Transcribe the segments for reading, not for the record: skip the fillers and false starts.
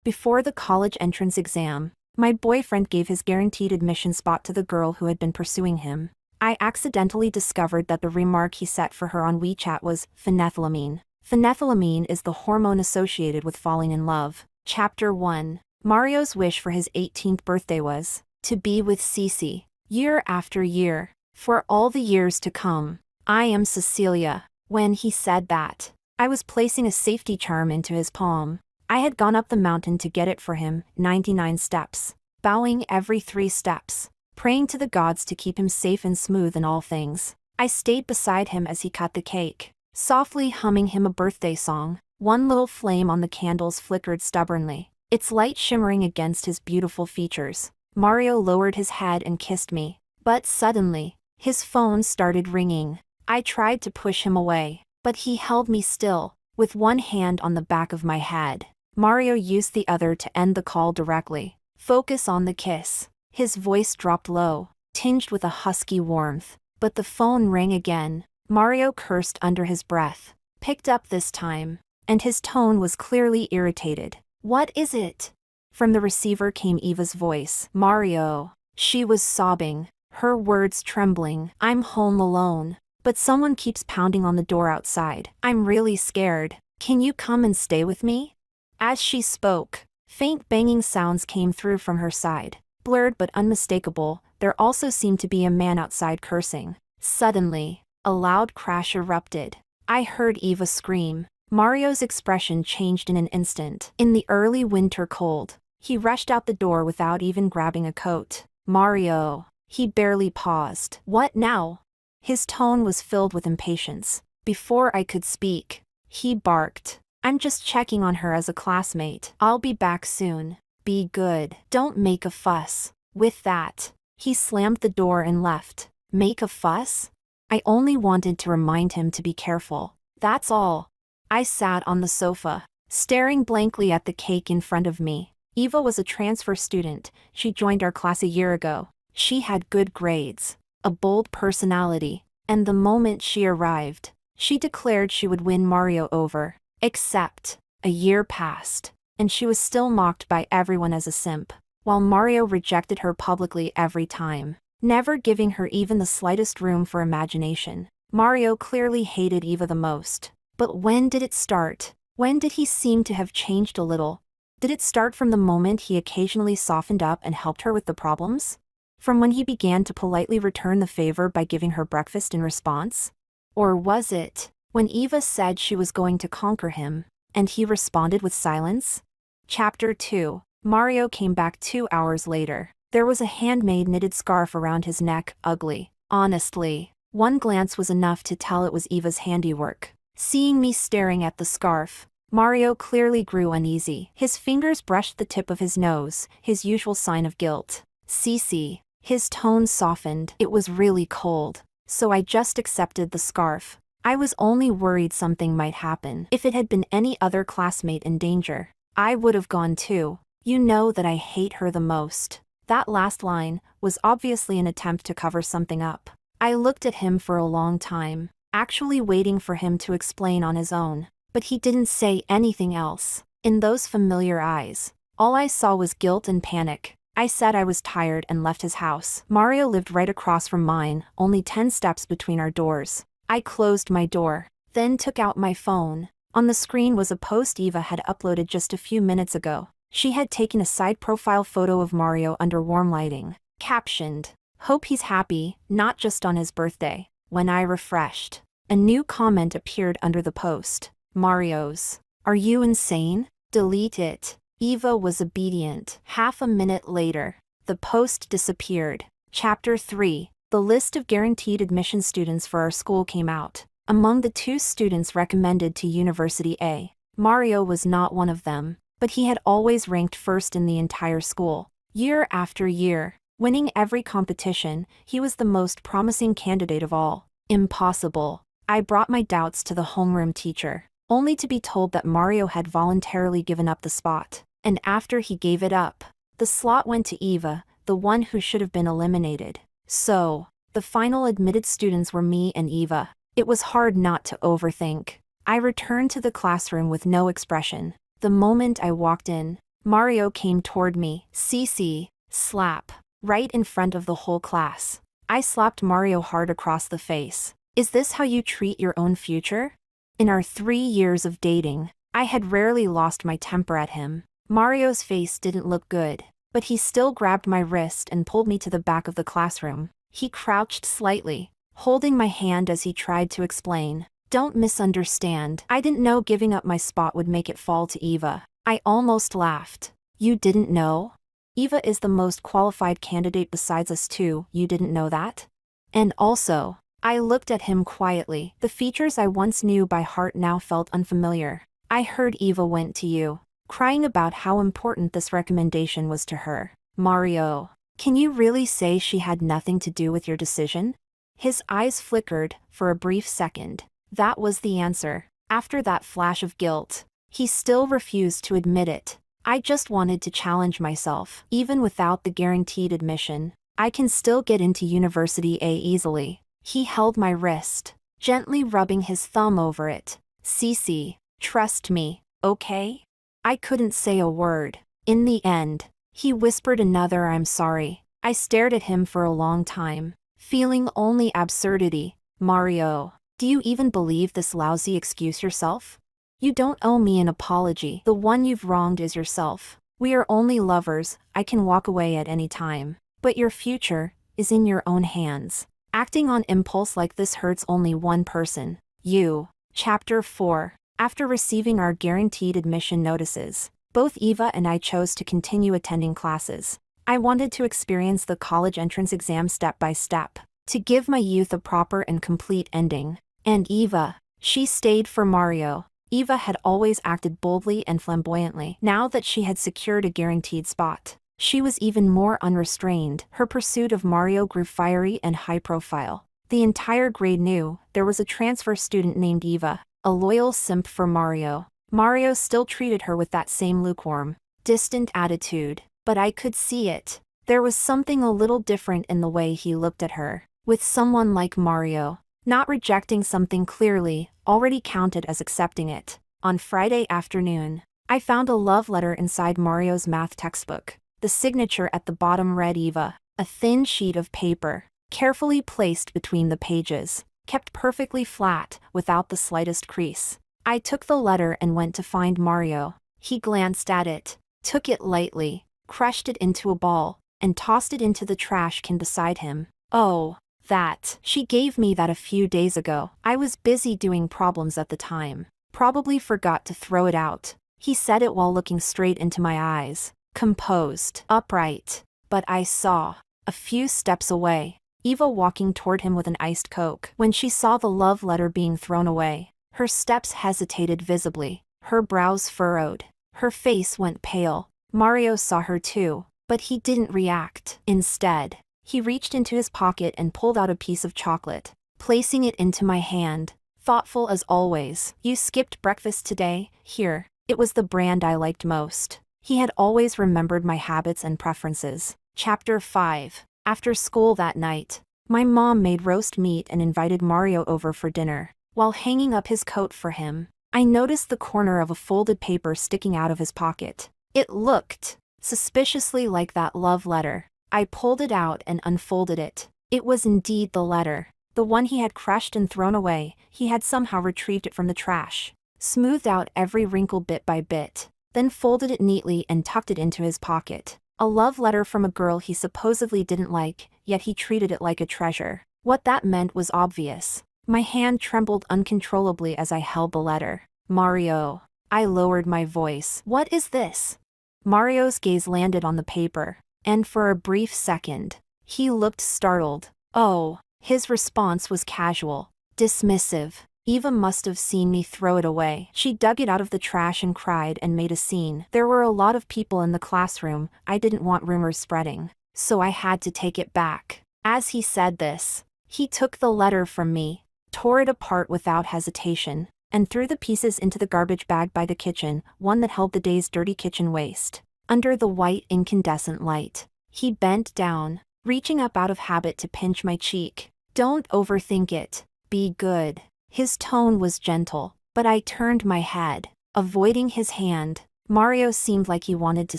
Before the college entrance exam, my boyfriend gave his guaranteed admission spot to the girl who had been pursuing him. I accidentally discovered that the remark he set for her on WeChat was phenethylamine. Phenethylamine is the hormone associated with falling in love. Chapter 1. Mario's wish for his 18th birthday was to be with Cece. Year after year, for all the years to come. I am Cecilia. When he said that, I was placing a safety charm into his palm. I had gone up the mountain to get it for him, 99 steps, bowing every 3 steps, praying to the gods to keep him safe and smooth in all things. I stayed beside him as he cut the cake, softly humming him a birthday song. One little flame on the candles flickered stubbornly, its light shimmering against his beautiful features. Mario lowered his head and kissed me, but suddenly, his phone started ringing. I tried to push him away, but he held me still, with one hand on the back of my head. Mario used the other to end the call directly. Focus on the kiss. His voice dropped low, tinged with a husky warmth, but the phone rang again. Mario cursed under his breath, picked up this time, and his tone was clearly irritated. What is it? From the receiver came Eva's voice. Mario. She was sobbing, her words trembling. I'm home alone, but someone keeps pounding on the door outside. I'm really scared. Can you come and stay with me? As she spoke, faint banging sounds came through from her side. Blurred but unmistakable, there also seemed to be a man outside cursing. Suddenly, a loud crash erupted. I heard Eva scream. Mario's expression changed in an instant. In the early winter cold, he rushed out the door without even grabbing a coat. Mario. He barely paused. What now? His tone was filled with impatience. Before I could speak, he barked. I'm just checking on her as a classmate. I'll be back soon. Be good. Don't make a fuss. With that, he slammed the door and left. Make a fuss? I only wanted to remind him to be careful. That's all. I sat on the sofa, staring blankly at the cake in front of me. Eva was a transfer student. She joined our class a year ago. She had good grades, a bold personality, and the moment she arrived, she declared she would win Mario over. Except, a year passed, and she was still mocked by everyone as a simp, while Mario rejected her publicly every time, never giving her even the slightest room for imagination. Mario clearly hated Eva the most. But when did it start? When did he seem to have changed a little? Did it start from the moment he occasionally softened up and helped her with the problems? From when he began to politely return the favor by giving her breakfast in response? Or was it when Eva said she was going to conquer him, and he responded with silence? Chapter 2. Mario came back 2 hours later. There was a handmade knitted scarf around his neck, ugly. Honestly, one glance was enough to tell it was Eva's handiwork. Seeing me staring at the scarf, Mario clearly grew uneasy. His fingers brushed the tip of his nose, his usual sign of guilt. Cece. His tone softened. It was really cold, so I just accepted the scarf. I was only worried something might happen. If it had been any other classmate in danger, I would have gone too. You know that I hate her the most. That last line was obviously an attempt to cover something up. I looked at him for a long time, actually waiting for him to explain on his own. But he didn't say anything else. In those familiar eyes, all I saw was guilt and panic. I said I was tired and left his house. Mario lived right across from mine, only 10 steps between our doors. I closed my door, then took out my phone. On the screen was a post Eva had uploaded just a few minutes ago. She had taken a side profile photo of Mario under warm lighting, captioned, "Hope he's happy, not just on his birthday." When I refreshed, a new comment appeared under the post. Mario's. Are you insane? Delete it. Eva was obedient. Half a minute later, the post disappeared. Chapter 3. The list of guaranteed admission students for our school came out. Among the 2 students recommended to University A, Mario was not one of them, but he had always ranked first in the entire school. Year after year, winning every competition, he was the most promising candidate of all. Impossible. I brought my doubts to the homeroom teacher, only to be told that Mario had voluntarily given up the spot. And after he gave it up, the slot went to Eva, the one who should have been eliminated. So, the final admitted students were me and Eva. It was hard not to overthink. I returned to the classroom with no expression. The moment I walked in, Mario came toward me. CC, slap. Right in front of the whole class. I slapped Mario hard across the face. Is this how you treat your own future? In our 3 years of dating, I had rarely lost my temper at him. Mario's face didn't look good, but he still grabbed my wrist and pulled me to the back of the classroom. He crouched slightly, holding my hand as he tried to explain. Don't misunderstand. I didn't know giving up my spot would make it fall to Eva. I almost laughed. You didn't know? Eva is the most qualified candidate besides us two. You didn't know that? And also, I looked at him quietly. The features I once knew by heart now felt unfamiliar. I heard Eva went to you, crying about how important this recommendation was to her. Mario, can you really say she had nothing to do with your decision? His eyes flickered for a brief second. That was the answer. After that flash of guilt, he still refused to admit it. I just wanted to challenge myself. Even without the guaranteed admission, I can still get into University A easily. He held my wrist, gently rubbing his thumb over it. CC, trust me, okay? I couldn't say a word. In the end, he whispered another I'm sorry. I stared at him for a long time, feeling only absurdity. Mario, do you even believe this lousy excuse yourself? You don't owe me an apology. The one you've wronged is yourself. We are only lovers. I can walk away at any time. But your future is in your own hands. Acting on impulse like this hurts only one person. You. Chapter 4. After receiving our guaranteed admission notices, both Eva and I chose to continue attending classes. I wanted to experience the college entrance exam step by step, to give my youth a proper and complete ending. And Eva, she stayed for Mario. Eva had always acted boldly and flamboyantly. Now that she had secured a guaranteed spot, she was even more unrestrained. Her pursuit of Mario grew fiery and high-profile. The entire grade knew there was a transfer student named Eva, a loyal simp for Mario. Mario still treated her with that same lukewarm, distant attitude, but I could see it. There was something a little different in the way he looked at her. With someone like Mario, not rejecting something clearly already counted as accepting it. On Friday afternoon, I found a love letter inside Mario's math textbook. The signature at the bottom read Eva, a thin sheet of paper, carefully placed between the pages, kept perfectly flat, without the slightest crease. I took the letter and went to find Mario. He glanced at it, took it lightly, crushed it into a ball, and tossed it into the trash can beside him. Oh, that. She gave me that a few days ago. I was busy doing problems at the time. Probably forgot to throw it out. He said it while looking straight into my eyes. Composed, upright. But I saw, a few steps away, Eva walking toward him with an iced Coke. When she saw the love letter being thrown away, her steps hesitated visibly. Her brows furrowed. Her face went pale. Mario saw her too, but he didn't react. Instead, he reached into his pocket and pulled out a piece of chocolate, placing it into my hand, thoughtful as always. You skipped breakfast today? Here. It was the brand I liked most. He had always remembered my habits and preferences. Chapter 5. After school that night, my mom made roast meat and invited Mario over for dinner. While hanging up his coat for him, I noticed the corner of a folded paper sticking out of his pocket. It looked suspiciously like that love letter. I pulled it out and unfolded it. It was indeed the letter. The one he had crushed and thrown away. He had somehow retrieved it from the trash, smoothed out every wrinkle bit by bit, then folded it neatly and tucked it into his pocket. A love letter from a girl he supposedly didn't like, yet he treated it like a treasure. What that meant was obvious. My hand trembled uncontrollably as I held the letter. Mario. I lowered my voice. What is this? Mario's gaze landed on the paper, and for a brief second, he looked startled. Oh, his response was casual, dismissive. Eva must have seen me throw it away. She dug it out of the trash and cried and made a scene. There were a lot of people in the classroom. I didn't want rumors spreading, so I had to take it back. As he said this, he took the letter from me, tore it apart without hesitation, and threw the pieces into the garbage bag by the kitchen, one that held the day's dirty kitchen waste. Under the white incandescent light, he bent down, reaching up out of habit to pinch my cheek. Don't overthink it. Be good. His tone was gentle, but I turned my head, avoiding his hand. Mario seemed like he wanted to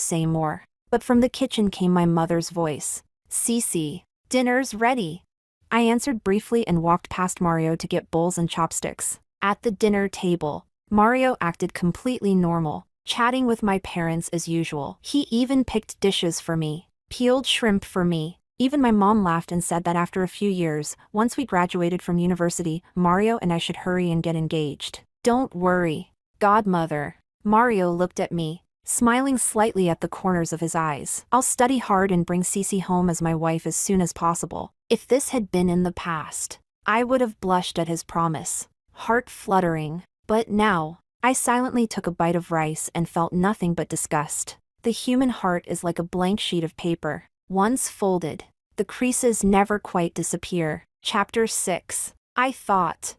say more, but from the kitchen came my mother's voice. Cece, dinner's ready. I answered briefly and walked past Mario to get bowls and chopsticks. At the dinner table, Mario acted completely normal, chatting with my parents as usual. He even picked dishes for me, peeled shrimp for me. Even my mom laughed and said that after a few years, once we graduated from university, Mario and I should hurry and get engaged. Don't worry, godmother. Mario looked at me, smiling slightly at the corners of his eyes. I'll study hard and bring Cece home as my wife as soon as possible. If this had been in the past, I would have blushed at his promise, heart fluttering. But now, I silently took a bite of rice and felt nothing but disgust. The human heart is like a blank sheet of paper. Once folded, the creases never quite disappear. Chapter 6. I thought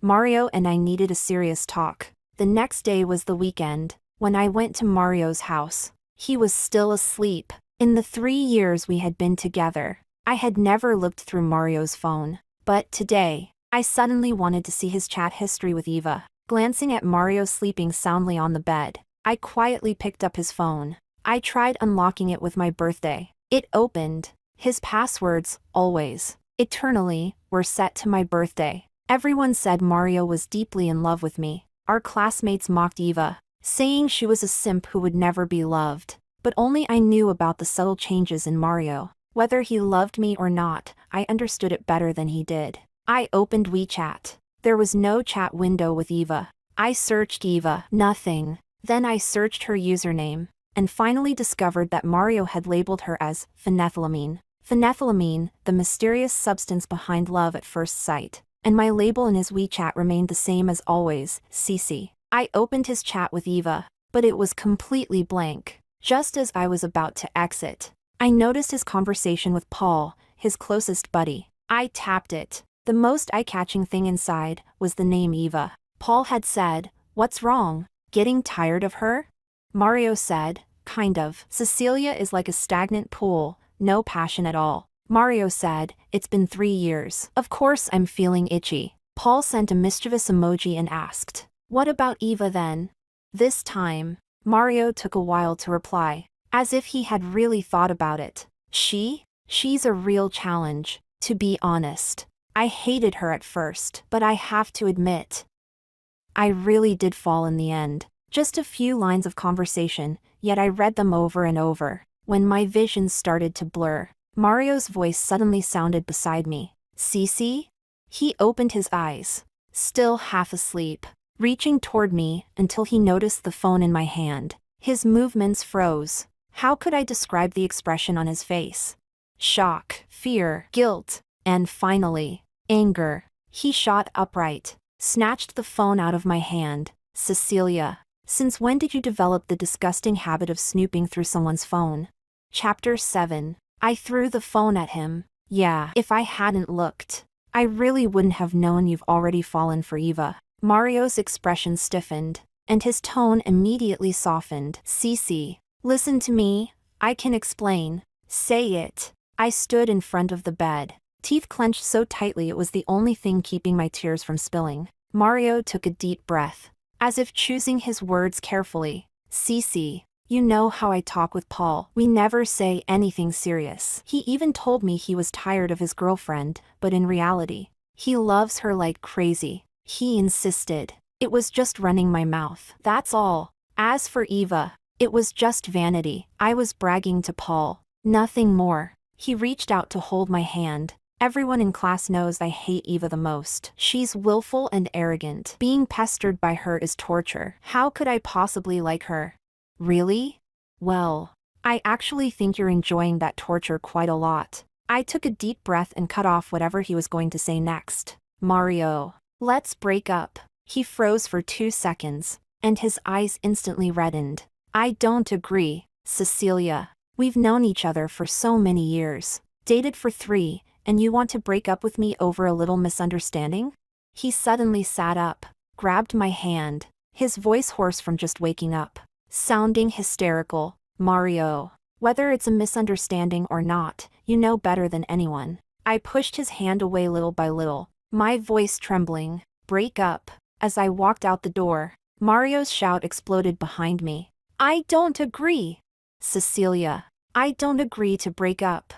Mario and I needed a serious talk. The next day was the weekend. When I went to Mario's house, he was still asleep. In the 3 years we had been together, I had never looked through Mario's phone. But today, I suddenly wanted to see his chat history with Eva. Glancing at Mario sleeping soundly on the bed, I quietly picked up his phone. I tried unlocking it with my birthday. It opened. His passwords, always, eternally, were set to my birthday. Everyone said Mario was deeply in love with me. Our classmates mocked Eva, saying she was a simp who would never be loved. But only I knew about the subtle changes in Mario. Whether he loved me or not, I understood it better than he did. I opened WeChat. There was no chat window with Eva. I searched Eva. Nothing. Then I searched her username, and finally discovered that Mario had labeled her as phenethylamine. Phenethylamine, the mysterious substance behind love at first sight. And my label in his WeChat remained the same as always, Cece. I opened his chat with Eva, but it was completely blank. Just as I was about to exit, I noticed his conversation with Paul, his closest buddy. I tapped it. The most eye-catching thing inside was the name Eva. Paul had said, "What's wrong? Getting tired of her?" Mario said, "Kind of. Cecilia is like a stagnant pool, no passion at all." Mario said, "It's been 3 years. Of course I'm feeling itchy." Paul sent a mischievous emoji and asked, "What about Eva then?" This time, Mario took a while to reply, as if he had really thought about it. She's a real challenge, to be honest. I hated her at first, but I have to admit, I really did fall in the end. Just a few lines of conversation, yet I read them over and over. When my vision started to blur, Mario's voice suddenly sounded beside me. "Cece?" He opened his eyes, still half asleep, reaching toward me until he noticed the phone in my hand. His movements froze. How could I describe the expression on his face? Shock, fear, guilt, and finally, anger. He shot upright, snatched the phone out of my hand. "Cecilia, since when did you develop the disgusting habit of snooping through someone's phone?" Chapter 7. I threw the phone at him. "Yeah, if I hadn't looked, I really wouldn't have known you've already fallen for Eva." Mario's expression stiffened, and his tone immediately softened. "Cece, listen to me, I can explain." "Say it." I stood in front of the bed, teeth clenched so tightly it was the only thing keeping my tears from spilling. Mario took a deep breath, as if choosing his words carefully. "Cece, you know how I talk with Paul. We never say anything serious. He even told me he was tired of his girlfriend, but in reality, he loves her like crazy. He insisted. It was just running my mouth. That's all. As for Eva, it was just vanity. I was bragging to Paul. Nothing more." He reached out to hold my hand. "Everyone in class knows I hate Eva the most. She's willful and arrogant. Being pestered by her is torture. How could I possibly like her?" "Really? Well, I actually think you're enjoying that torture quite a lot." I took a deep breath and cut off whatever he was going to say next. "Mario, let's break up." He froze for 2 seconds, and his eyes instantly reddened. "I don't agree, Cecilia. We've known each other for so many years, dated for 3, and you want to break up with me over a little misunderstanding?" He suddenly sat up, grabbed my hand, his voice hoarse from just waking up, sounding hysterical. "Mario, whether it's a misunderstanding or not, you know better than anyone." I pushed his hand away little by little, my voice trembling. "Break up." As I walked out the door, Mario's shout exploded behind me. I don't agree. Cecilia, I don't agree to break up.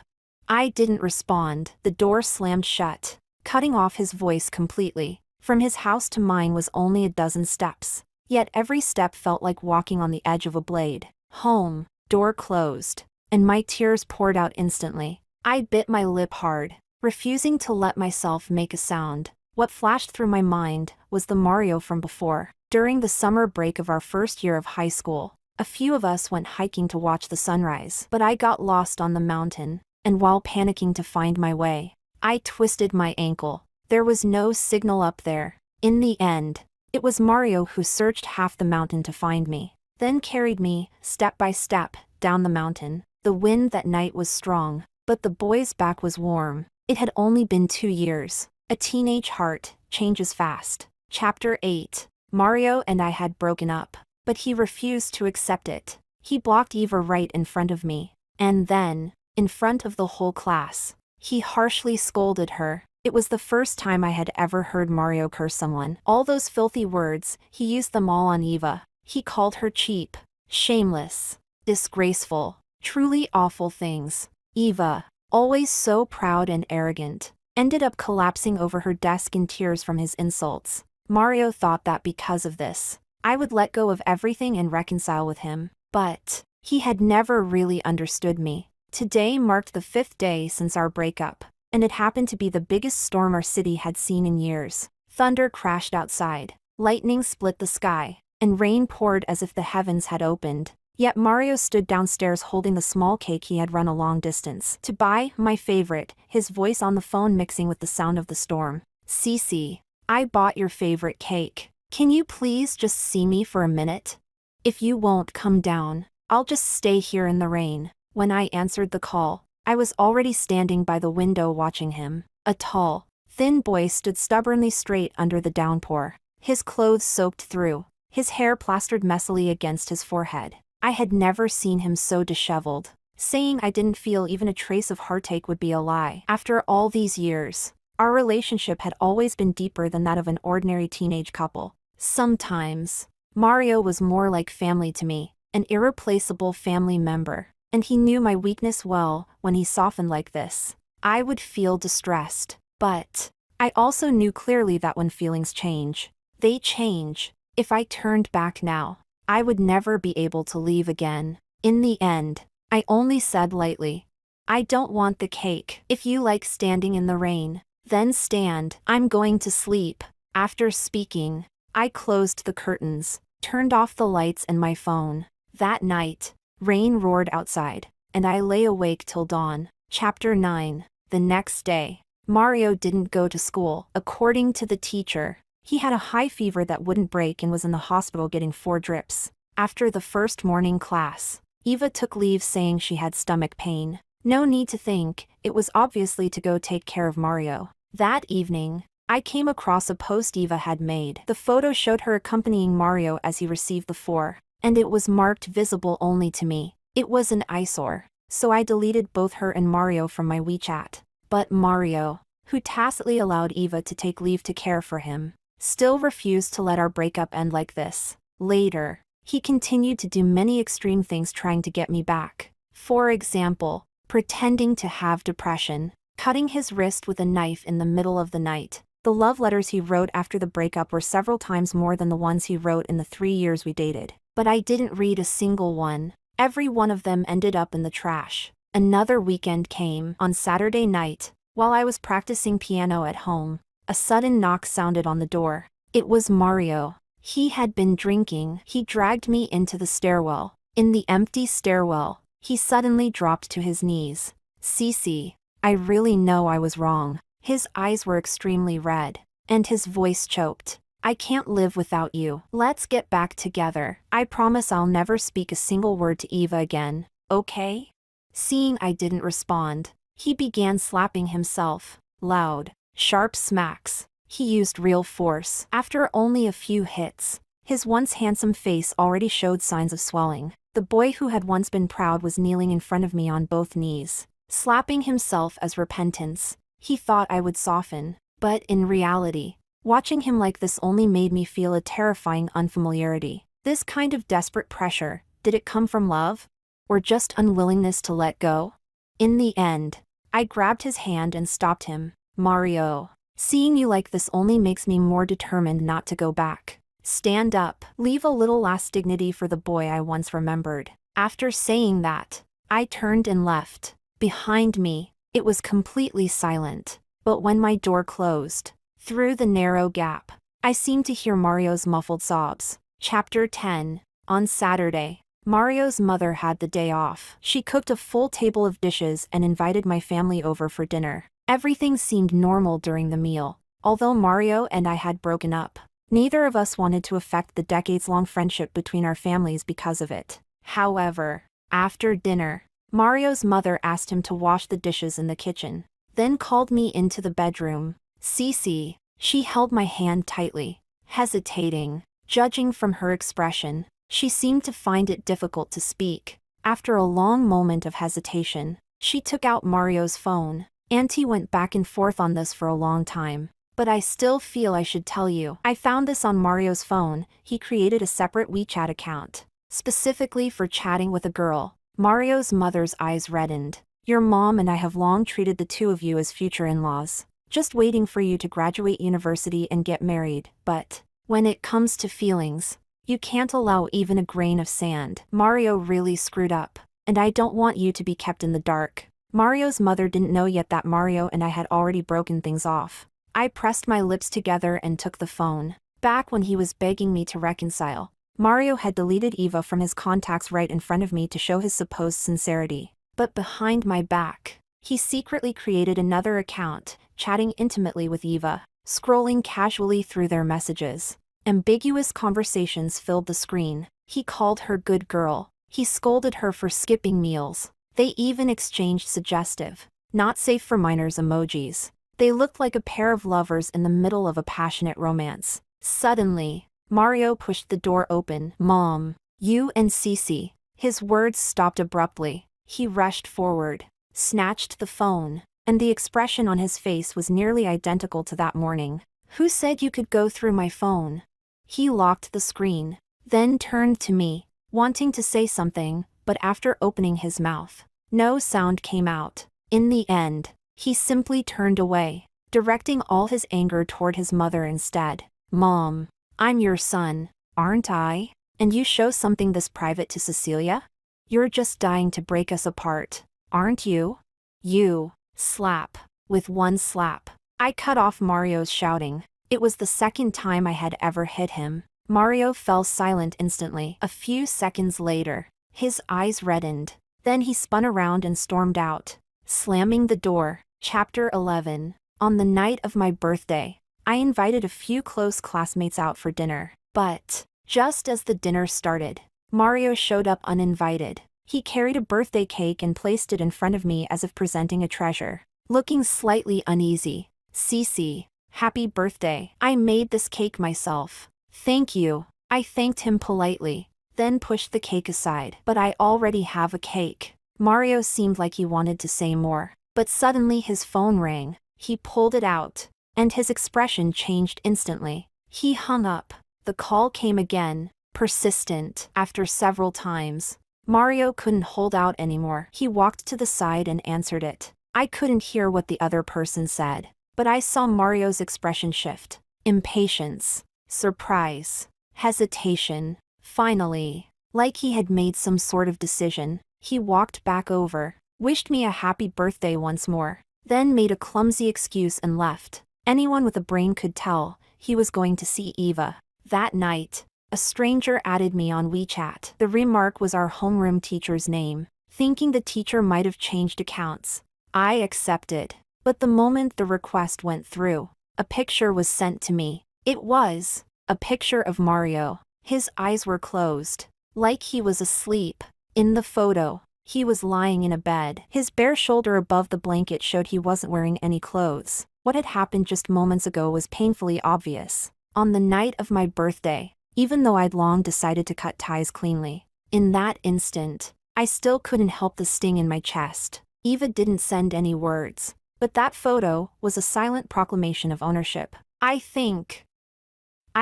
I didn't respond. The door slammed shut, cutting off his voice completely. From his house to mine was only a dozen steps. Yet every step felt like walking on the edge of a blade. Home, door closed, and my tears poured out instantly. I bit my lip hard, refusing to let myself make a sound. What flashed through my mind was the Mario from before. During the summer break of our first year of high school, a few of us went hiking to watch the sunrise, but I got lost on the mountain, and while panicking to find my way, I twisted my ankle. There was no signal up there. In the end, it was Mario who searched half the mountain to find me, then carried me, step by step, down the mountain. The wind that night was strong, but the boy's back was warm. It had only been 2 years. A teenage heart changes fast. Chapter 8. Mario and I had broken up, but he refused to accept it. He blocked Eva right in front of me, and then, in front of the whole class, he harshly scolded her. It was the first time I had ever heard Mario curse someone. All those filthy words, he used them all on Eva. He called her cheap, shameless, disgraceful, truly awful things. Eva, always so proud and arrogant, ended up collapsing over her desk in tears from his insults. Mario thought that because of this, I would let go of everything and reconcile with him, but he had never really understood me. Today marked the 5th day since our breakup, and it happened to be the biggest storm our city had seen in years. Thunder crashed outside, lightning split the sky, and rain poured as if the heavens had opened. Yet Mario stood downstairs holding the small cake he had run a long distance to buy, my favorite, his voice on the phone mixing with the sound of the storm. Cece, I bought your favorite cake. Can you please just see me for a minute? If you won't come down, I'll just stay here in the rain. When I answered the call, I was already standing by the window watching him. A tall, thin boy stood stubbornly straight under the downpour, his clothes soaked through, his hair plastered messily against his forehead. I had never seen him so disheveled. Saying I didn't feel even a trace of heartache would be a lie. After all these years, our relationship had always been deeper than that of an ordinary teenage couple. Sometimes, Mario was more like family to me, an irreplaceable family member, and he knew my weakness well. When he softened like this, I would feel distressed, but I also knew clearly that when feelings change, they change. If I turned back now, I would never be able to leave again. In the end, I only said lightly, I don't want the cake. If you like standing in the rain, then stand. I'm going to sleep. After speaking, I closed the curtains, turned off the lights and my phone. That night, rain roared outside, and I lay awake till dawn. Chapter 9. The next day, Mario didn't go to school. According to the teacher, he had a high fever that wouldn't break and was in the hospital getting 4 drips. After the first morning class, Eva took leave saying she had stomach pain. No need to think, it was obviously to go take care of Mario. That evening, I came across a post Eva had made. The photo showed her accompanying Mario as he received the 4, and it was marked visible only to me. It was an eyesore, so I deleted both her and Mario from my WeChat. But Mario, who tacitly allowed Eva to take leave to care for him, still refused to let our breakup end like this. Later, he continued to do many extreme things trying to get me back. For example, pretending to have depression, cutting his wrist with a knife in the middle of the night. The love letters he wrote after the breakup were several times more than the ones he wrote in the 3 years we dated. But I didn't read a single one. Every one of them ended up in the trash. Another weekend came. On Saturday night, while I was practicing piano at home, a sudden knock sounded on the door. It was Mario. He had been drinking. He dragged me into the stairwell. In the empty stairwell, he suddenly dropped to his knees. Cece, I really know I was wrong. His eyes were extremely red, and his voice choked. I can't live without you. Let's get back together. I promise I'll never speak a single word to Eva again, okay? Seeing I didn't respond, he began slapping himself. Loud, sharp smacks. He used real force. After only a few hits, his once handsome face already showed signs of swelling. The boy who had once been proud was kneeling in front of me on both knees, slapping himself as repentance. He thought I would soften, but in reality, watching him like this only made me feel a terrifying unfamiliarity. This kind of desperate pressure Did it come from love? Or just unwillingness to let go? In the end, I grabbed his hand and stopped him. Mario, seeing you like this only makes me more determined not to go back. Stand up. Leave a little last dignity for the boy I once remembered. After saying that, I turned and left. Behind me, it was completely silent. But when my door closed, through the narrow gap, I seemed to hear Mario's muffled sobs. Chapter 10. On Saturday, Mario's mother had the day off. She cooked a full table of dishes and invited my family over for dinner. Everything seemed normal during the meal, although Mario and I had broken up. Neither of us wanted to affect the decades-long friendship between our families because of it. However, after dinner, Mario's mother asked him to wash the dishes in the kitchen, then called me into the bedroom. Cece, she held my hand tightly, hesitating. Judging from her expression, she seemed to find it difficult to speak. After a long moment of hesitation, she took out Mario's phone. Auntie went back and forth on this for a long time. But I still feel I should tell you. I found this on Mario's phone. He created a separate WeChat account, specifically for chatting with a girl. Mario's mother's eyes reddened. Your mom and I have long treated the two of you as future in-laws, just waiting for you to graduate university and get married. But when it comes to feelings, you can't allow even a grain of sand. Mario really screwed up, and I don't want you to be kept in the dark. Mario's mother didn't know yet that Mario and I had already broken things off. I pressed my lips together and took the phone. Back when he was begging me to reconcile, Mario had deleted Eva from his contacts right in front of me to show his supposed sincerity. But behind my back, he secretly created another account, chatting intimately with Eva, scrolling casually through their messages. Ambiguous conversations filled the screen. He called her good girl. He scolded her for skipping meals. They even exchanged suggestive, not safe for minors emojis. They looked like a pair of lovers in the middle of a passionate romance. Suddenly, Mario pushed the door open. Mom, you and Cece. His words stopped abruptly. He rushed forward, snatched the phone, and the expression on his face was nearly identical to that morning. Who said you could go through my phone? He locked the screen, then turned to me, wanting to say something, but after opening his mouth, no sound came out. In the end, he simply turned away, directing all his anger toward his mother instead. Mom, I'm your son, aren't I? And you show something this private to Cecilia? You're just dying to break us apart, aren't you? You. Slap. With one slap, I cut off Mario's shouting. It was the second time I had ever hit him. Mario fell silent instantly. A few seconds later, his eyes reddened. Then he spun around and stormed out, slamming the door. Chapter 11. On the night of my birthday, I invited a few close classmates out for dinner. But just as the dinner started, Mario showed up uninvited. He carried a birthday cake and placed it in front of me as if presenting a treasure. Looking slightly uneasy. Cece, happy birthday. I made this cake myself. Thank you. I thanked him politely, then pushed the cake aside. But I already have a cake. Mario seemed like he wanted to say more, but suddenly his phone rang. He pulled it out, and his expression changed instantly. He hung up. The call came again, persistent. After several times, Mario couldn't hold out anymore. He walked to the side and answered it. I couldn't hear what the other person said, but I saw Mario's expression shift. Impatience, surprise, hesitation. Finally, like he had made some sort of decision, he walked back over, wished me a happy birthday once more, then made a clumsy excuse and left. Anyone with a brain could tell he was going to see Eva. That night, a stranger added me on WeChat. The remark was our homeroom teacher's name. Thinking the teacher might have changed accounts, I accepted. But the moment the request went through, a picture was sent to me. It was a picture of Mario. His eyes were closed, like he was asleep. In the photo, he was lying in a bed. His bare shoulder above the blanket showed he wasn't wearing any clothes. What had happened just moments ago was painfully obvious. On the night of my birthday, even though I'd long decided to cut ties cleanly, in that instant, I still couldn't help the sting in my chest. Eva didn't send any words, but that photo was a silent proclamation of ownership. I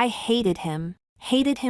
hated him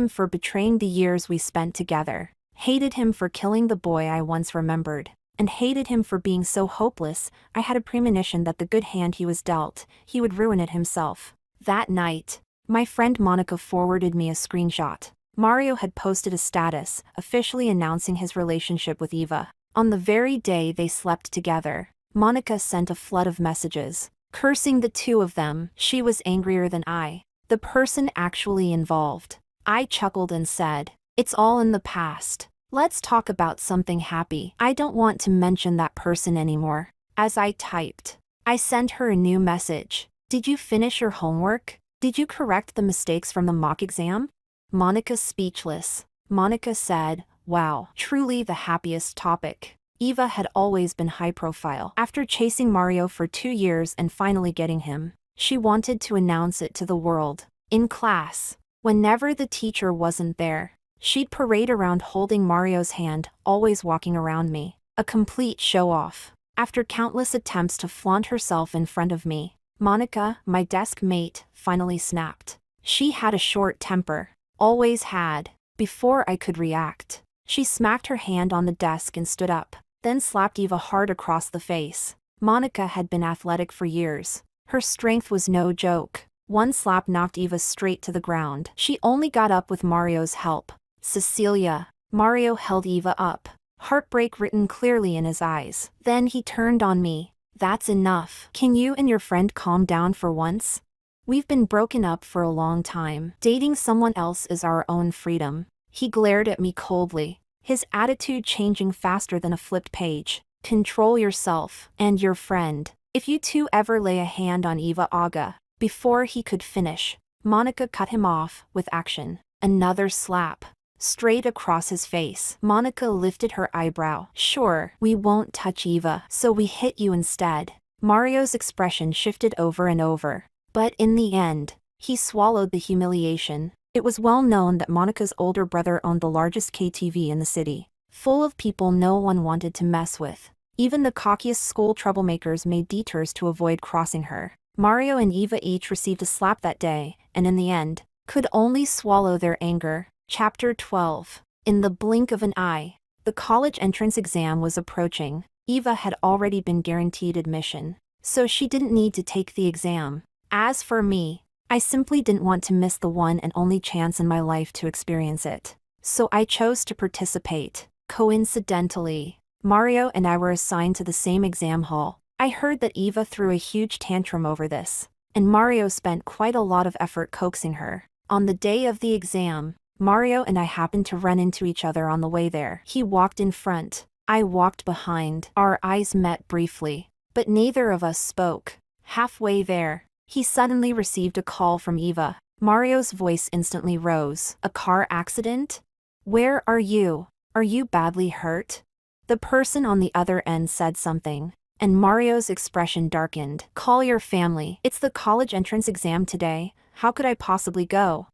for betraying the years we spent together. Hated him for killing the boy I once remembered. And hated him for being so hopeless. I had a premonition that the good hand he was dealt, he would ruin it himself. That night, my friend Monica forwarded me a screenshot. Mario had posted a status, officially announcing his relationship with Eva. On the very day they slept together, Monica sent a flood of messages, cursing the two of them. She was angrier than I, the person actually involved. I chuckled and said, "It's all in the past. Let's talk about something happy. I don't want to mention that person anymore." As I typed, I sent her a new message. "Did you finish your homework? Did you correct the mistakes from the mock exam?" Monica speechless. Monica said, "Wow, truly the happiest topic." Eva had always been high profile. After chasing Mario for 2 years and finally getting him, she wanted to announce it to the world. In class, whenever the teacher wasn't there, she'd parade around holding Mario's hand, always walking around me. A complete show-off. After countless attempts to flaunt herself in front of me, Monica, my desk mate, finally snapped. She had a short temper. Always had. Before I could react, she smacked her hand on the desk and stood up, then slapped Eva hard across the face. Monica had been athletic for years. Her strength was no joke. One slap knocked Eva straight to the ground. She only got up with Mario's help. "Cecilia." Mario held Eva up, heartbreak written clearly in his eyes. Then he turned on me. "That's enough. Can you and your friend calm down for once? We've been broken up for a long time. Dating someone else is our own freedom." He glared at me coldly, his attitude changing faster than a flipped page. "Control yourself, and your friend. If you two ever lay a hand on Eva Aga." Before he could finish, Monica cut him off with action. Another slap, straight across his face. Monica lifted her eyebrow. "Sure, we won't touch Eva, so we hit you instead." Mario's expression shifted over and over. But in the end, he swallowed the humiliation. It was well known that Monica's older brother owned the largest KTV in the city, full of people no one wanted to mess with. Even the cockiest school troublemakers made detours to avoid crossing her. Mario and Eva each received a slap that day, and in the end, could only swallow their anger. Chapter 12. In the blink of an eye, the college entrance exam was approaching. Eva had already been guaranteed admission, so she didn't need to take the exam. As for me, I simply didn't want to miss the one and only chance in my life to experience it. So I chose to participate. Coincidentally, Mario and I were assigned to the same exam hall. I heard that Eva threw a huge tantrum over this, and Mario spent quite a lot of effort coaxing her. On the day of the exam, Mario and I happened to run into each other on the way there. He walked in front, I walked behind. Our eyes met briefly, but neither of us spoke. Halfway there, he suddenly received a call from Eva. Mario's voice instantly rose. "A car accident? Where are you? Are you badly hurt?" The person on the other end said something, and Mario's expression darkened. "Call your family. It's the college entrance exam today. How could I possibly go?"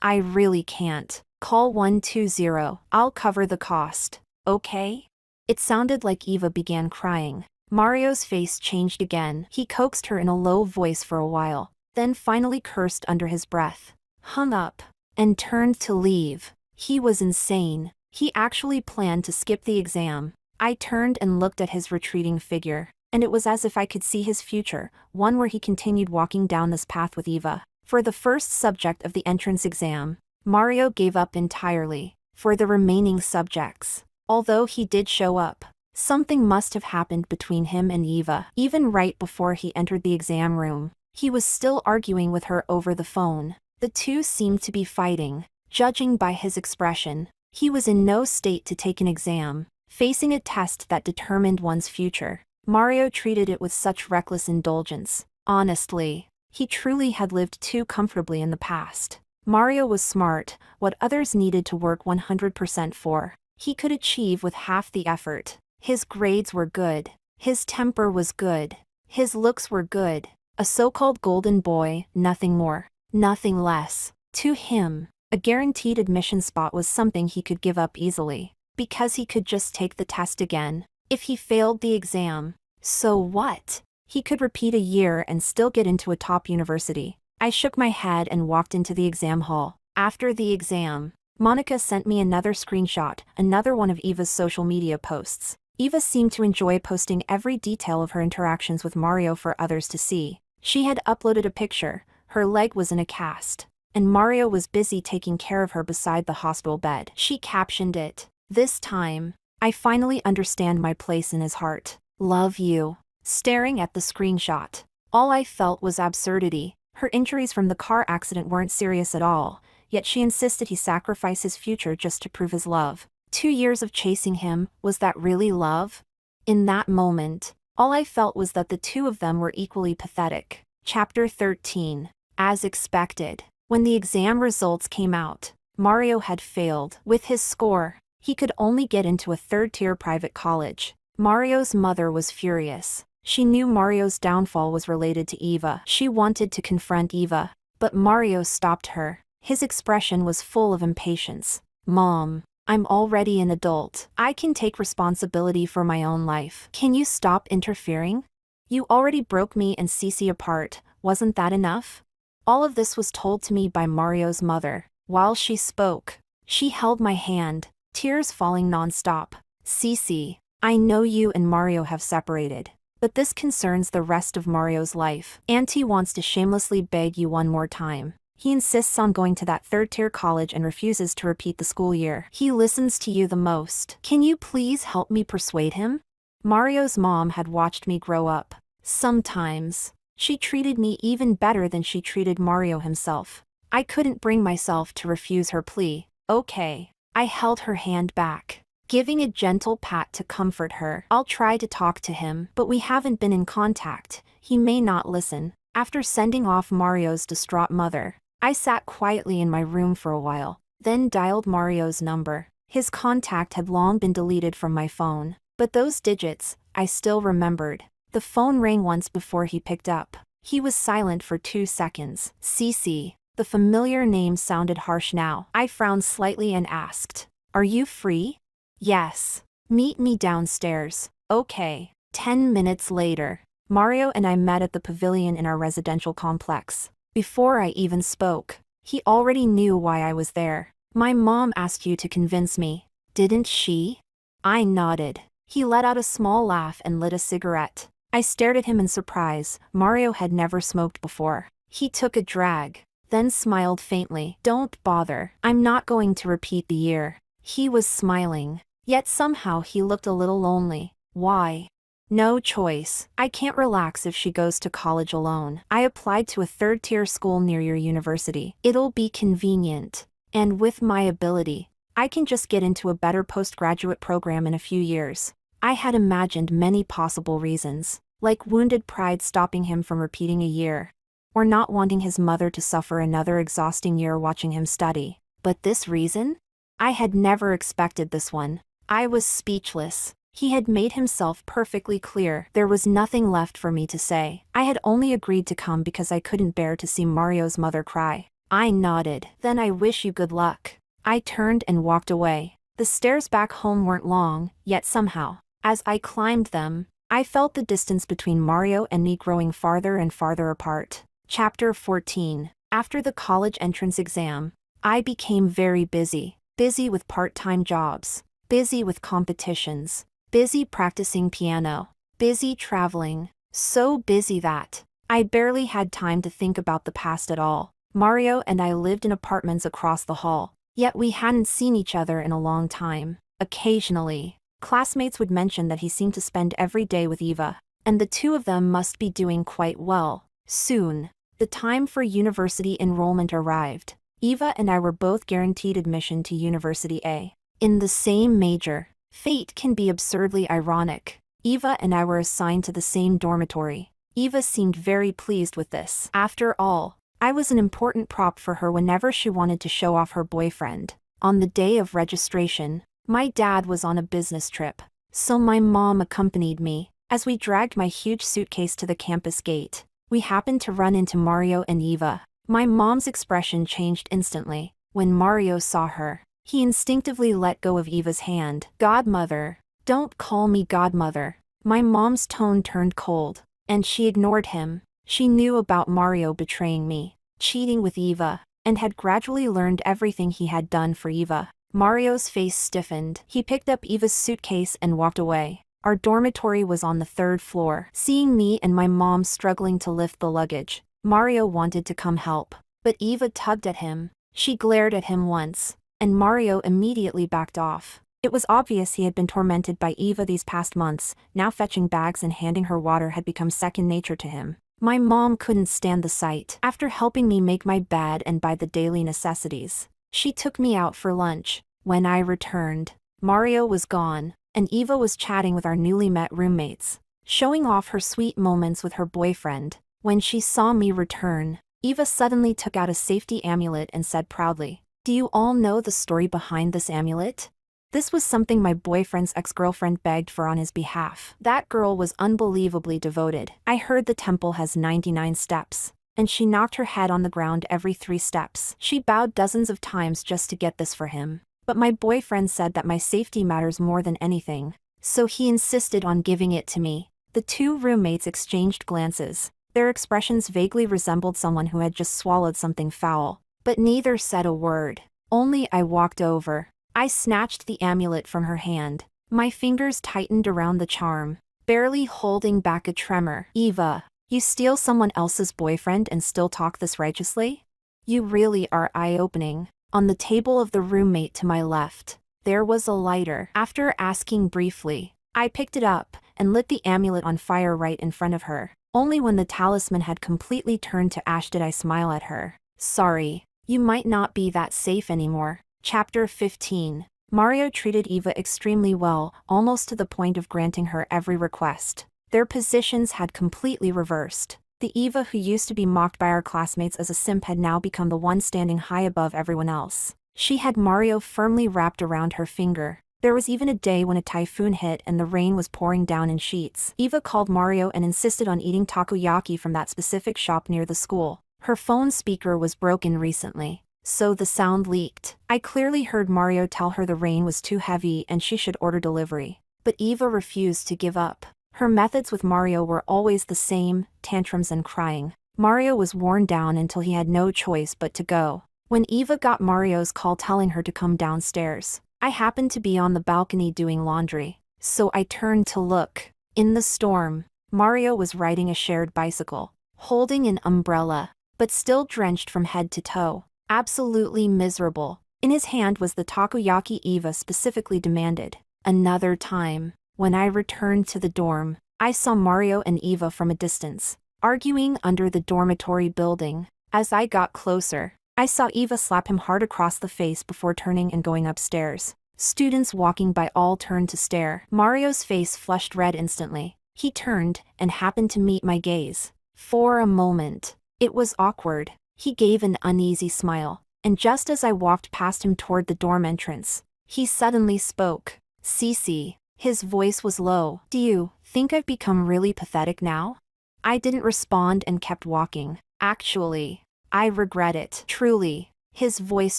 "I really can't. Call 120. I'll cover the cost. Okay?" It sounded like Eva began crying. Mario's face changed again. He coaxed her in a low voice for a while, then finally cursed under his breath, hung up, and turned to leave. He was insane. He actually planned to skip the exam. I turned and looked at his retreating figure, and it was as if I could see his future, one where he continued walking down this path with Eva. For the first subject of the entrance exam, Mario gave up entirely. For the remaining subjects, although he did show up, something must have happened between him and Eva. Even right before he entered the exam room, he was still arguing with her over the phone. The two seemed to be fighting. Judging by his expression, he was in no state to take an exam, facing a test that determined one's future. Mario treated it with such reckless indulgence. Honestly, he truly had lived too comfortably in the past. Mario was smart, what others needed to work 100% for, he could achieve with half the effort. His grades were good. His temper was good. His looks were good. A so-called golden boy, nothing more, nothing less. To him, a guaranteed admission spot was something he could give up easily, because he could just take the test again. If he failed the exam, so what? He could repeat a year and still get into a top university. I shook my head and walked into the exam hall. After the exam, Monica sent me another screenshot, another one of Eva's social media posts. Eva seemed to enjoy posting every detail of her interactions with Mario for others to see. She had uploaded a picture. Her leg was in a cast, and Mario was busy taking care of her beside the hospital bed. She captioned it, "This time, I finally understand my place in his heart. Love you." Staring at the screenshot, all I felt was absurdity. Her injuries from the car accident weren't serious at all, yet she insisted he sacrifice his future just to prove his love. 2 years of chasing him, was that really love? In that moment, all I felt was that the two of them were equally pathetic. Chapter 13. As expected, when the exam results came out, Mario had failed. With his score, he could only get into a third-tier private college. Mario's mother was furious. She knew Mario's downfall was related to Eva. She wanted to confront Eva, but Mario stopped her. His expression was full of impatience. "Mom, I'm already an adult. I can take responsibility for my own life. Can you stop interfering? You already broke me and Cece apart, wasn't that enough?" All of this was told to me by Mario's mother. While she spoke, she held my hand, tears falling non-stop. "Cece, I know you and Mario have separated, but this concerns the rest of Mario's life. Auntie wants to shamelessly beg you one more time. He insists on going to that third-tier college and refuses to repeat the school year. He listens to you the most. Can you please help me persuade him?" Mario's mom had watched me grow up. Sometimes, she treated me even better than she treated Mario himself. I couldn't bring myself to refuse her plea. "Okay." I held her hand back, giving a gentle pat to comfort her. "I'll try to talk to him, but we haven't been in contact. He may not listen." After sending off Mario's distraught mother, I sat quietly in my room for a while, then dialed Mario's number. His contact had long been deleted from my phone, but those digits, I still remembered. The phone rang once before he picked up. He was silent for 2 seconds. "Cece." The familiar name sounded harsh now. I frowned slightly and asked, "Are you free?" "Yes." "Meet me downstairs." "Okay." 10 minutes later, Mario and I met at the pavilion in our residential complex. Before I even spoke, he already knew why I was there. "My mom asked you to convince me, didn't she?" I nodded. He let out a small laugh and lit a cigarette. I stared at him in surprise. Mario had never smoked before. He took a drag, then smiled faintly. "Don't bother. I'm not going to repeat the year." He was smiling, yet somehow he looked a little lonely. "Why?" "No choice. I can't relax if she goes to college alone. I applied to a third-tier school near your university. It'll be convenient. And with my ability, I can just get into a better postgraduate program in a few years." I had imagined many possible reasons, like wounded pride stopping him from repeating a year, or not wanting his mother to suffer another exhausting year watching him study. But this reason? I had never expected this one. I was speechless. He had made himself perfectly clear. There was nothing left for me to say. I had only agreed to come because I couldn't bear to see Mario's mother cry. I nodded. "Then I wish you good luck." I turned and walked away. The stairs back home weren't long, yet somehow, as I climbed them, I felt the distance between Mario and me growing farther and farther apart. Chapter 14. After the college entrance exam, I became very busy. Busy with part-time jobs. Busy with competitions. Busy practicing piano. Busy traveling. So busy that I barely had time to think about the past at all. Mario and I lived in apartments across the hall, yet we hadn't seen each other in a long time. Occasionally, classmates would mention that he seemed to spend every day with Eva, and the two of them must be doing quite well. Soon, the time for university enrollment arrived. Eva and I were both guaranteed admission to University A, in the same major. Fate can be absurdly ironic. Eva and I were assigned to the same dormitory. Eva seemed very pleased with this. After all, I was an important prop for her whenever she wanted to show off her boyfriend. On the day of registration, my dad was on a business trip, so my mom accompanied me. As we dragged my huge suitcase to the campus gate, we happened to run into Mario and Eva. My mom's expression changed instantly. When Mario saw her, he instinctively let go of Eva's hand. "Godmother." "Don't call me godmother." My mom's tone turned cold, and she ignored him. She knew about Mario betraying me, cheating with Eva, and had gradually learned everything he had done for Eva. Mario's face stiffened. He picked up Eva's suitcase and walked away. Our dormitory was on the 3rd floor. Seeing me and my mom struggling to lift the luggage, Mario wanted to come help, but Eva tugged at him. She glared at him once, and Mario immediately backed off. It was obvious he had been tormented by Eva these past months. Now fetching bags and handing her water had become second nature to him. My mom couldn't stand the sight. After helping me make my bed and buy the daily necessities, she took me out for lunch. When I returned, Mario was gone, and Eva was chatting with our newly met roommates, showing off her sweet moments with her boyfriend. When she saw me return, Eva suddenly took out a safety amulet and said proudly, "Do you all know the story behind this amulet? This was something my boyfriend's ex-girlfriend begged for on his behalf. That girl was unbelievably devoted. I heard the temple has 99 steps, and she knocked her head on the ground every 3 steps. She bowed dozens of times just to get this for him. But my boyfriend said that my safety matters more than anything, so he insisted on giving it to me." The 2 roommates exchanged glances. Their expressions vaguely resembled someone who had just swallowed something foul, but neither said a word. Only I walked over. I snatched the amulet from her hand. My fingers tightened around the charm, barely holding back a tremor. "Eva, you steal someone else's boyfriend and still talk this righteously? You really are eye-opening." On the table of the roommate to my left, there was a lighter. After asking briefly, I picked it up and lit the amulet on fire right in front of her. Only when the talisman had completely turned to ash did I smile at her. "Sorry, you might not be that safe anymore." Chapter 15. Mario treated Eva extremely well, almost to the point of granting her every request. Their positions had completely reversed. The Eva who used to be mocked by our classmates as a simp had now become the one standing high above everyone else. She had Mario firmly wrapped around her finger. There was even a day when a typhoon hit and the rain was pouring down in sheets. Eva called Mario and insisted on eating takoyaki from that specific shop near the school. Her phone speaker was broken recently, so the sound leaked. I clearly heard Mario tell her the rain was too heavy and she should order delivery. But Eva refused to give up. Her methods with Mario were always the same: tantrums and crying. Mario was worn down until he had no choice but to go. When Eva got Mario's call telling her to come downstairs, I happened to be on the balcony doing laundry, so I turned to look. In the storm, Mario was riding a shared bicycle, holding an umbrella, but still drenched from head to toe. Absolutely miserable. In his hand was the takoyaki Eva specifically demanded. Another time, when I returned to the dorm, I saw Mario and Eva from a distance, arguing under the dormitory building. As I got closer, I saw Eva slap him hard across the face before turning and going upstairs. Students walking by all turned to stare. Mario's face flushed red instantly. He turned and happened to meet my gaze. For a moment, it was awkward. He gave an uneasy smile, and just as I walked past him toward the dorm entrance, he suddenly spoke. "Cece." His voice was low. "Do you think I've become really pathetic now?" I didn't respond and kept walking. "Actually, I regret it. Truly." His voice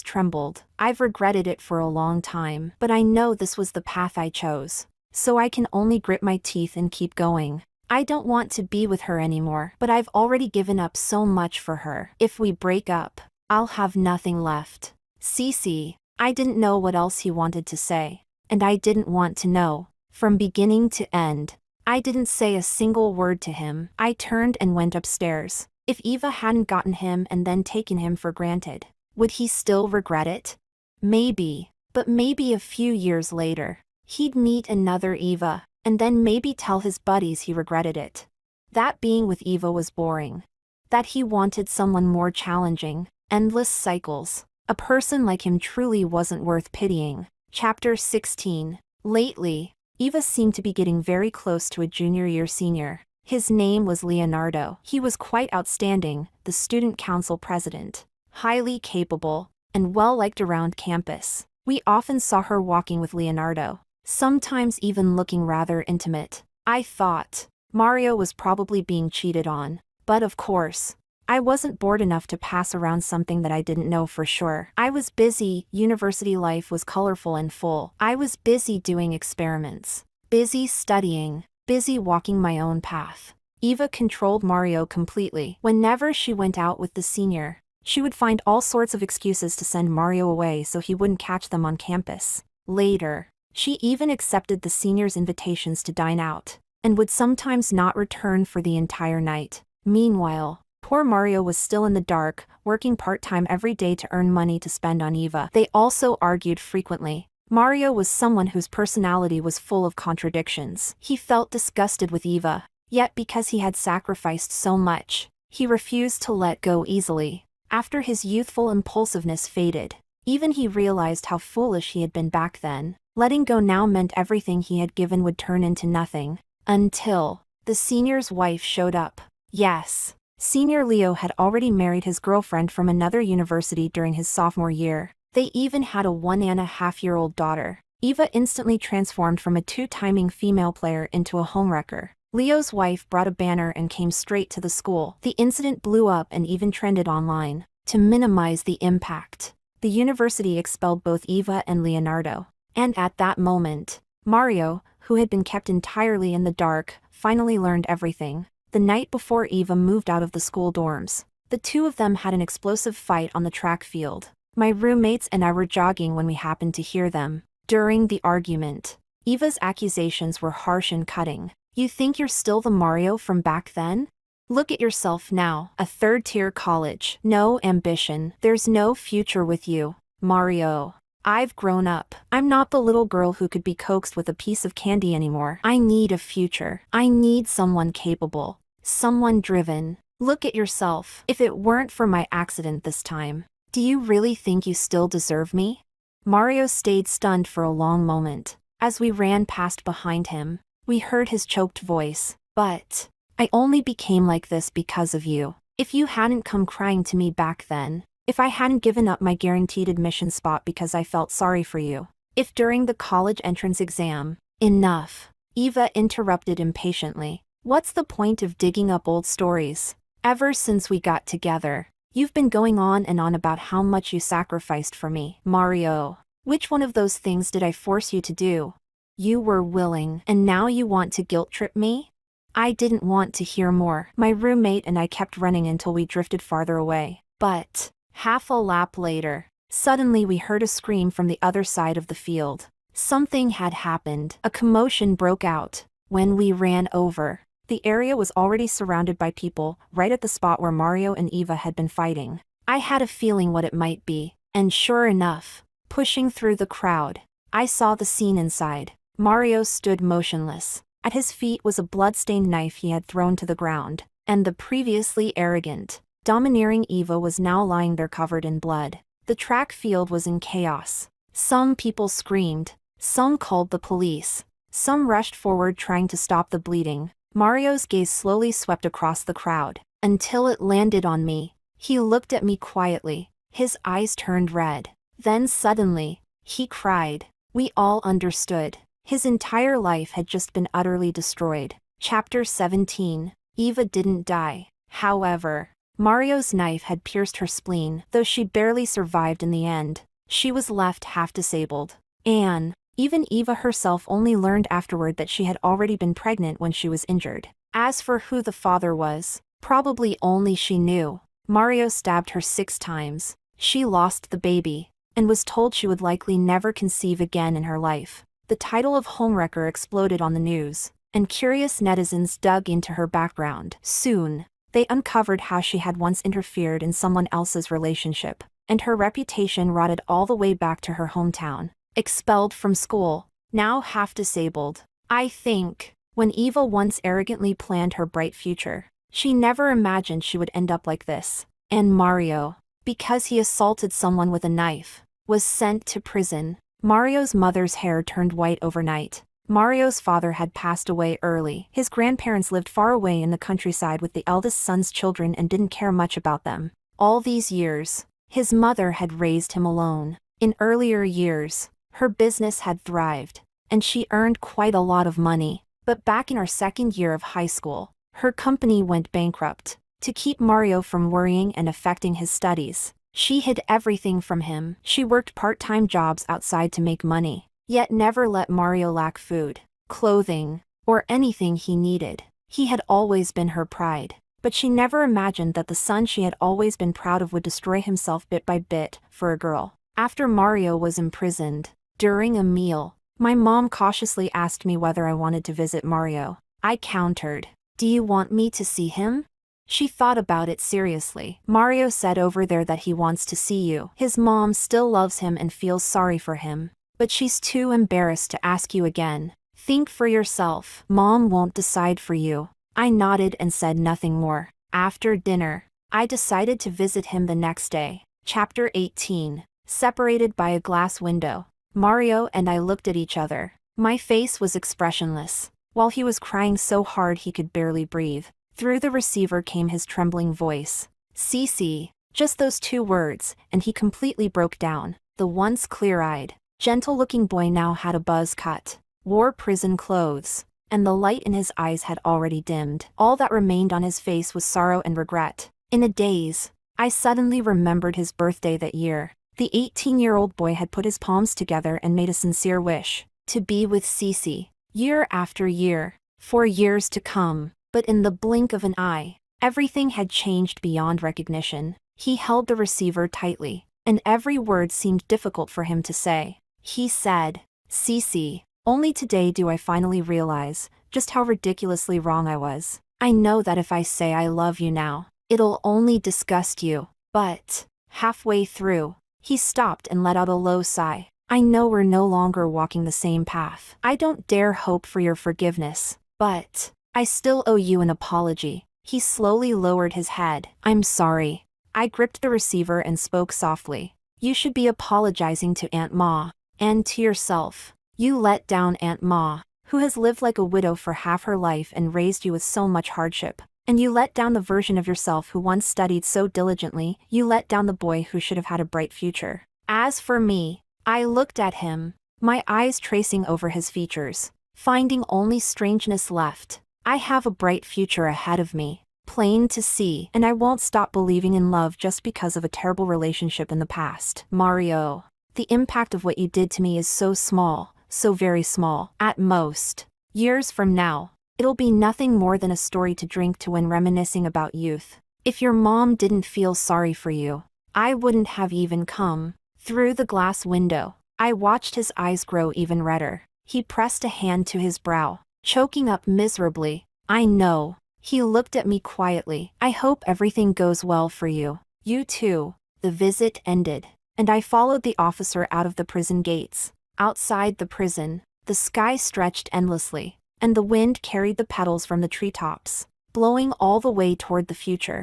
trembled. "I've regretted it for a long time, but I know this was the path I chose, so I can only grit my teeth and keep going. I don't want to be with her anymore, but I've already given up so much for her. If we break up, I'll have nothing left." "Cece." I didn't know what else he wanted to say, and I didn't want to know. From beginning to end, I didn't say a single word to him. I turned and went upstairs. If Eva hadn't gotten him and then taken him for granted, would he still regret it? Maybe, but maybe a few years later, he'd meet another Eva, and then maybe tell his buddies he regretted it. That being with Eva was boring. That he wanted someone more challenging. Endless cycles. A person like him truly wasn't worth pitying. Chapter 16. Lately, Eva seemed to be getting very close to a junior year senior. His name was Leonardo. He was quite outstanding, the student council president, highly capable, and well-liked around campus. We often saw her walking with Leonardo, sometimes even looking rather intimate. I thought Mario was probably being cheated on, but of course, I wasn't bored enough to pass around something that I didn't know for sure. I was busy. University life was colorful and full. I was busy doing experiments, busy studying, busy walking my own path. Eva controlled Mario completely. Whenever she went out with the senior, She would find all sorts of excuses to send Mario away so he wouldn't catch them on campus. Later, she even accepted the seniors' invitations to dine out, and would sometimes not return for the entire night. Meanwhile, poor Mario was still in the dark, working part-time every day to earn money to spend on Eva. They also argued frequently. Mario was someone whose personality was full of contradictions. He felt disgusted with Eva, yet because he had sacrificed so much, he refused to let go easily. After his youthful impulsiveness faded, even he realized how foolish he had been back then. Letting go now meant everything he had given would turn into nothing. Until the senior's wife showed up. Yes, Senior Leo had already married his girlfriend from another university during his sophomore year. They even had a 1.5-year-old daughter. Eva instantly transformed from a two-timing female player into a homewrecker. Leo's wife brought a banner and came straight to the school. The incident blew up and even trended online. To minimize the impact, the university expelled both Eva and Leonardo. And at that moment, Mario, who had been kept entirely in the dark, finally learned everything. The night before Eva moved out of the school dorms, the two of them had an explosive fight on the track field. My roommates and I were jogging when we happened to hear them. During the argument, Eva's accusations were harsh and cutting. "You think you're still the Mario from back then? Look at yourself now, a third-tier college, no ambition, there's no future with you, Mario. I've grown up. I'm not the little girl who could be coaxed with a piece of candy anymore. I need a future. I need someone capable, someone driven. Look at yourself. If it weren't for my accident this time, do you really think you still deserve me?" Mario stayed stunned for a long moment. As we ran past behind him, we heard his choked voice. "But I only became like this because of you. If you hadn't come crying to me back then, if I hadn't given up my guaranteed admission spot because I felt sorry for you, if during the college entrance exam..." "Enough," Eva interrupted impatiently. "What's the point of digging up old stories? Ever since we got together, you've been going on and on about how much you sacrificed for me. Mario, which one of those things did I force you to do? You were willing, and now you want to guilt-trip me?" I didn't want to hear more. My roommate and I kept running until we drifted farther away. But half a lap later, suddenly we heard a scream from the other side of the field. Something had happened. A commotion broke out. When we ran over, the area was already surrounded by people, right at the spot where Mario and Eva had been fighting. I had a feeling what it might be, and sure enough, pushing through the crowd, I saw the scene inside. Mario stood motionless. At his feet was a blood-stained knife he had thrown to the ground, and the previously arrogant, domineering Eva was now lying there covered in blood. The track field was in chaos. Some people screamed, some called the police, some rushed forward trying to stop the bleeding. Mario's gaze slowly swept across the crowd, until it landed on me. He looked at me quietly, his eyes turned red. Then suddenly, he cried. We all understood. His entire life had just been utterly destroyed. Chapter 17. Eva didn't die. However, Mario's knife had pierced her spleen, though she barely survived in the end. She was left half-disabled. Even Eva herself only learned afterward that she had already been pregnant when she was injured. As for who the father was, probably only she knew. Mario stabbed her 6 times. She lost the baby, and was told she would likely never conceive again in her life. The title of homewrecker exploded on the news, and curious netizens dug into her background. Soon, they uncovered how she had once interfered in someone else's relationship, and her reputation rotted all the way back to her hometown. Expelled from school, now half-disabled. I think, when Eva once arrogantly planned her bright future, she never imagined she would end up like this. And Mario, because he assaulted someone with a knife, was sent to prison. Mario's mother's hair turned white overnight. Mario's father had passed away early. His grandparents lived far away in the countryside with the eldest son's children and didn't care much about them. All these years, his mother had raised him alone. In earlier years, her business had thrived, and she earned quite a lot of money. But back in our second year of high school, her company went bankrupt. To keep Mario from worrying and affecting his studies, she hid everything from him. She worked part-time jobs outside to make money, yet never let Mario lack food, clothing, or anything he needed. He had always been her pride. But she never imagined that the son she had always been proud of would destroy himself bit by bit, for a girl. After Mario was imprisoned, during a meal, my mom cautiously asked me whether I wanted to visit Mario. I countered, "Do you want me to see him?" She thought about it seriously. "Mario said over there that he wants to see you. His mom still loves him and feels sorry for him. But she's too embarrassed to ask you again. Think for yourself. Mom won't decide for you." I nodded and said nothing more. After dinner, I decided to visit him the next day. Chapter 18. Separated by a glass window. Mario and I looked at each other. My face was expressionless, while he was crying so hard he could barely breathe. Through the receiver came his trembling voice. "Cece." Just those 2 words, and he completely broke down. The once clear-eyed, gentle-looking boy now had a buzz cut, wore prison clothes, and the light in his eyes had already dimmed. All that remained on his face was sorrow and regret. In a daze, I suddenly remembered his birthday that year. The 18-year-old boy had put his palms together and made a sincere wish to be with Cece, year after year, for years to come. But in the blink of an eye, everything had changed beyond recognition. He held the receiver tightly, and every word seemed difficult for him to say. He said, "Cece, only today do I finally realize just how ridiculously wrong I was. I know that if I say I love you now, it'll only disgust you, but..." Halfway through, he stopped and let out a low sigh. "I know we're no longer walking the same path. I don't dare hope for your forgiveness, but I still owe you an apology." He slowly lowered his head. "I'm sorry." I gripped the receiver and spoke softly. "You should be apologizing to Aunt Ma, and to yourself. You let down Aunt Ma, who has lived like a widow for half her life and raised you with so much hardship. And you let down the version of yourself who once studied so diligently. You let down the boy who should have had a bright future." As for me, I looked at him, my eyes tracing over his features, finding only strangeness left. I have a bright future ahead of me, plain to see, and I won't stop believing in love just because of a terrible relationship in the past. "Mario, the impact of what you did to me is so small, so very small. At most, years from now, it'll be nothing more than a story to drink to when reminiscing about youth. If your mom didn't feel sorry for you, I wouldn't have even come." Through the glass window, I watched his eyes grow even redder. He pressed a hand to his brow, choking up miserably. "I know." He looked at me quietly. "I hope everything goes well for you. You too." The visit ended, and I followed the officer out of the prison gates. Outside the prison, the sky stretched endlessly, and the wind carried the petals from the treetops, blowing all the way toward the future.